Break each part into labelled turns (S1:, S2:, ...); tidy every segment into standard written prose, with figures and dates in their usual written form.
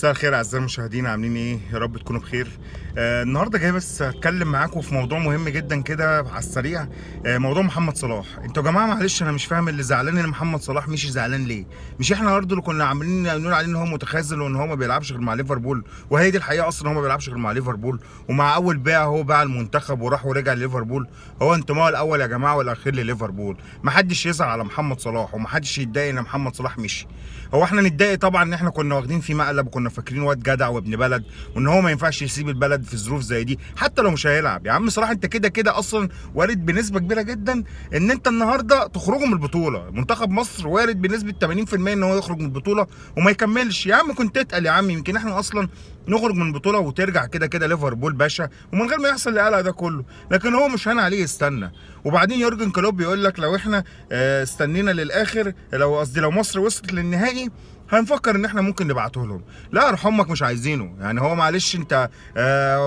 S1: مساء الخير اعزائي المشاهدين، عاملين ايه؟ يا رب تكونوا بخير. النهارده جاي بس اتكلم معاكم في موضوع مهم جدا كده على السريع. موضوع محمد صلاح. انتوا يا جماعه معلش انا مش فاهم اللي زعلان ان محمد صلاح مش زعلان ليه؟ مش احنا برضه اللي كنا عاملين نقول عليه ان هو متخاذل وان هو ما بيلعبش غير مع ليفربول، وهي دي الحقيقه اصلا هو ما بيلعبش غير مع ليفربول، ومع اول بيع هو باع المنتخب وراح ورجع لليفربول. هو انتمائه الاول يا جماعه والاخير لليفربول. ما حدش يزعل على محمد صلاح وما حدش يتضايق ان محمد صلاح مشي. هو احنا نتضايق طبعا ان احنا كنا واخدين فيه مقلب وكنا فاكرين واد جدع وابن بلد وان هو ما ينفعش يسيب البلد في ظروف زي دي حتى لو مش هيلعب. يا عم صلاح انت كده كده اصلا وارد بنسبه كبيره جدا ان انت النهارده تخرجوا من البطوله. منتخب مصر وارد بنسبه 80% ان هو يخرج من البطوله وما يكملش. يا عم كنت اتقل يا عم، يمكن احنا اصلا نخرج من البطوله وترجع كده كده ليفربول باشا ومن غير ما يحصل اللي قالها ده كله. لكن هو مش هان عليه يستنى. وبعدين يورجن كلوب بيقول لك لو احنا استنينا للاخر، لو مصر وصلت للنهائي هنفكر ان احنا ممكن نبعته لهم. لا ارحمك مش عايزينه. يعني هو معلش انت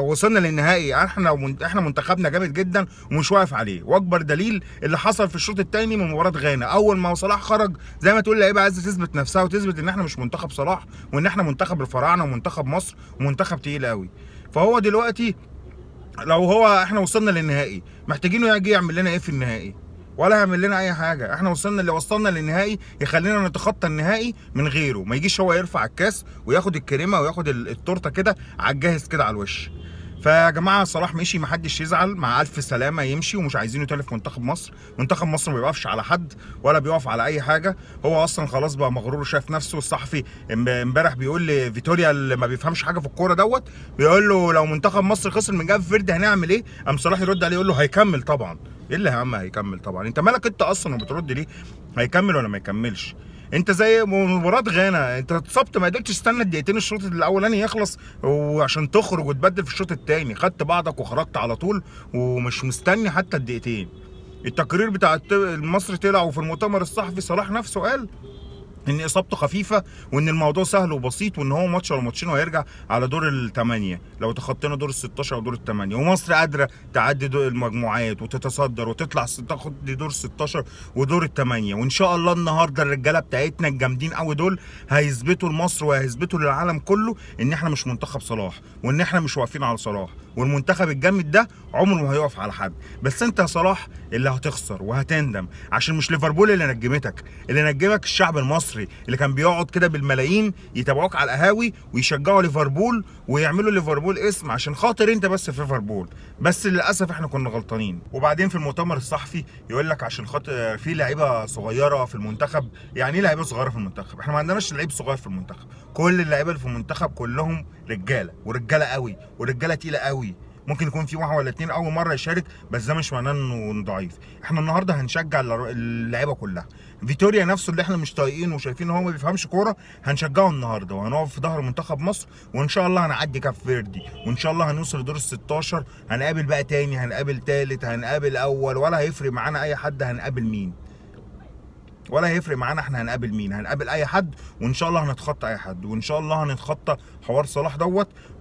S1: وصلنا للنهائي، احنا منتخبنا جامد جدا ومش واقف عليه. واكبر دليل اللي حصل في الشوط الثاني من مباراه غانا. اول ما صلاح خرج زي ما تقول لعيبه عايزه تثبت نفسها وتثبت ان احنا مش منتخب صلاح وان احنا منتخب الفراعنه ومنتخب مصر ومنتخب تقيل قوي. فهو دلوقتي لو احنا وصلنا للنهائي محتاجينه يجي يعمل لنا ايه في النهائي؟ ولا يعمل لنا اي حاجه. احنا وصلنا للنهائي يخلينا نتخطى النهائي من غيره. ما يجيش هو يرفع الكاس وياخد الكريمه وياخد التورته كده على الجاهز كده على الوش. فيا جماعه صلاح مشي، محدش يزعل، مع الف سلامه يمشي ومش عايزينه تاني في منتخب مصر. منتخب مصر ما بيقفش على حد ولا بيقف على اي حاجه. هو اصلا خلاص بقى مغرور وشايف نفسه. الصحفي امبارح بيقول لفيتوريا اللي ما بيفهمش حاجه في الكوره بيقول له لو منتخب مصر خسر من جاب فيردي هنعمل ايه؟ قام صلاح يرد عليه يقول له هيكمل طبعا. ايه اللي يا عم هيكمل طبعا؟ انت مالك انت اصلا وبترد ليه؟ هيكمل ولا ما يكملش؟ انت زي مباراه غانا، انت اتصبت ما قدرتش تستنى الدقيقتين الشوط الاولاني يخلص وعشان تخرج وتبدل في الشوط الثاني. خدت بعضك وخرجت على طول ومش مستني حتى الدقيقتين. التقرير بتاع المصري طلع وفي المؤتمر الصحفي صلاح نفسه قال ان اصابته خفيفه وان الموضوع سهل وبسيط وان هو ماتش ولا ماتشين وهيرجع على دور الثمانيه لو تخطينا دور ال16 او دور الثمانيه. ومصر قادره تعدي دور المجموعات وتتصدر وتطلع تاخد دور ال16 ودور الثمانيه. وان شاء الله النهارده الرجاله بتاعتنا الجامدين قوي دول هيثبتوا لمصر وهيثبتوا للعالم كله ان احنا مش منتخب صلاح وان احنا مش واقفين على صلاح. والمنتخب الجامد ده عمره ما هيقف على حد. بس انت يا صلاح اللي هتخسر وهتندم، عشان مش ليفربول اللي نجمتك. اللي نجمك الشعب المصري اللي كان بيقعد كده بالملايين يتابعوك على القهاوي ويشجعوا ليفربول ويعملوا ليفربول اسم عشان خاطر انت بس في ليفربول. بس للاسف احنا كنا غلطانين. وبعدين في المؤتمر الصحفي يقول لك عشان خاطر في لعيبه صغيره في المنتخب. يعني ايه لعيبه صغيره في المنتخب؟ احنا ما عندناش لعيب صغير في المنتخب. كل اللعيبه اللي في المنتخب كلهم رجاله ورجاله قوي ورجاله تقيله قوي. ممكن يكون في واحد ولا اتنين اول مره يشارك بس ده مش معناه انه ضعيف. احنا النهارده هنشجع اللعيبه كلها. فيتوريا نفسه اللي احنا مش طايقينه وشايفين ان هو ما بيفهمش كوره هنشجعه النهارده وهنقف في ظهر منتخب مصر وان شاء الله هنعدي كاب فيردي وان شاء الله هنوصل لدور ال16. هنقابل بقى تاني، هنقابل تالت، هنقابل اول، ولا هيفرق معانا اي حد هنقابل مين. ولا هيفرق معانا احنا هنقابل مين. هنقابل اي حد وان شاء الله هنتخطى اي حد وان شاء الله هنتخطى حوار صلاح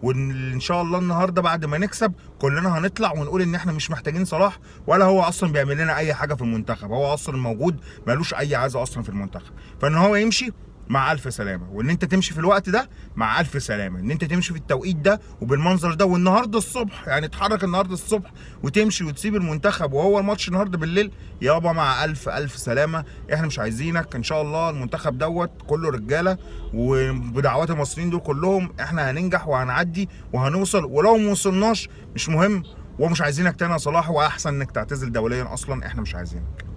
S1: وان شاء الله النهارده بعد ما نكسب كلنا هنطلع ونقول ان احنا مش محتاجين صلاح ولا هو اصلا بيعمل لنا اي حاجه في المنتخب. هو اصلا موجود مالوش اي عايزه اصلا في المنتخب. فان هو يمشي مع الف سلامه، وان انت تمشي في الوقت ده مع الف سلامه، ان انت تمشي في التوقيت ده وبالمنظر ده والنهارده الصبح. يعني اتحرك النهارده الصبح وتمشي وتسيب المنتخب وهو الماتش النهارده بالليل. يابا مع الف سلامه. احنا مش عايزينك. ان شاء الله المنتخب كله رجاله وبدعوات المصريين دول كلهم احنا هننجح وهنعدي وهنوصل. ولو ما وصلناش مش مهم ومش عايزينك تاني يا صلاح، واحسن انك تعتزل دوليا اصلا. احنا مش عايزينك.